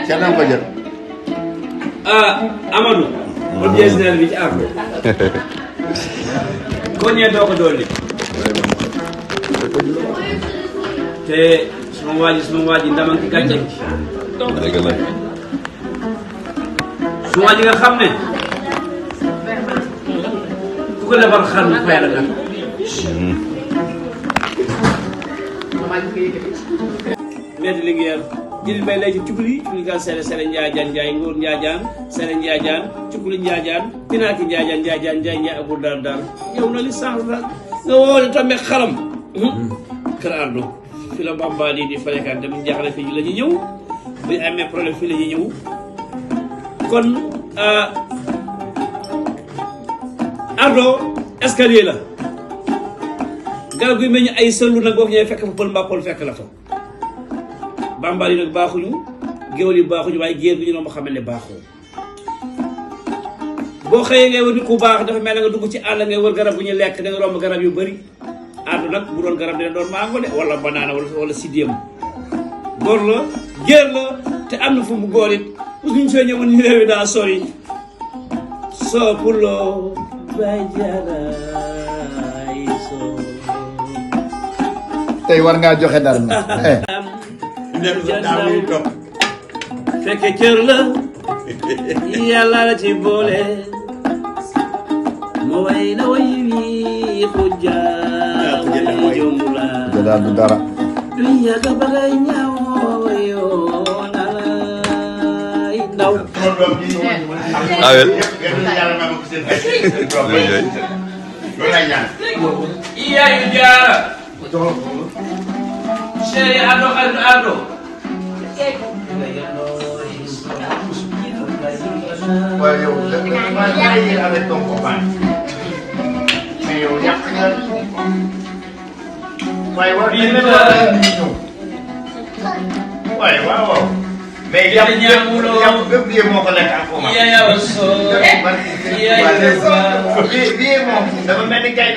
kenn ko jël. Amadou. ba pièce d'identité bi ci àgg. ko ñee doo ko dolli. te suma waa ji ndamam ci gàncax gi. dëgg la. suma waa ji nga xam ne. ku ko defar xar mi fay la nag. maître Linguère jëli bay lay ci cukuli ka sere njaajaan njaay ngóor njaajaan sere njaajaan cukuli njaajaan pinaaki njaajaan njaajaan njaay njaay abul daal daal yow na li sànq la nga woole tamit xalam kër Ardo fi la Bambali di fréquenté bu jaaxle fii la ñu ñëw bu ñu amee problème fii la ñu ñëw kon Ardo escalier la garab gi mel ni ay sëllu nag boo ñëwee fekk fa pël mbaa pël fekk la fa Bambali nag baaxuñu géwél yi baaxuñu waaye géer bi ñu doon xamal ne baaxoo boo xëyee ngay wër nit ku baax dafa mel ne nga dugg ci àll ngay wër garab bu ñu lekk da nga romb garab yu bëri Ardo nag bu doon garab dina doon mango de wala banaana wala sidéem góor la géer la te am na fu mu góor it suñ soo ñëwoon ñu réew yi daa sori soo puloo bay jaraay soo tey war ngaa joxe dara na. fekke cër la yàlla la ci boole ma way na way wi xujja way jombula jëlaat du dara. duñ yàgg ba ngay ñaaw yoo nalay ndaw awel yaayu jaara chéri Ardo Ardo waaye yow maa ngi avec ton copain mais yow yàq nga waaye war nañu ñëw waaye waaw waaw mais yàq bépp bii moo ko lekk ak foofu bii moom dafa mel ni kay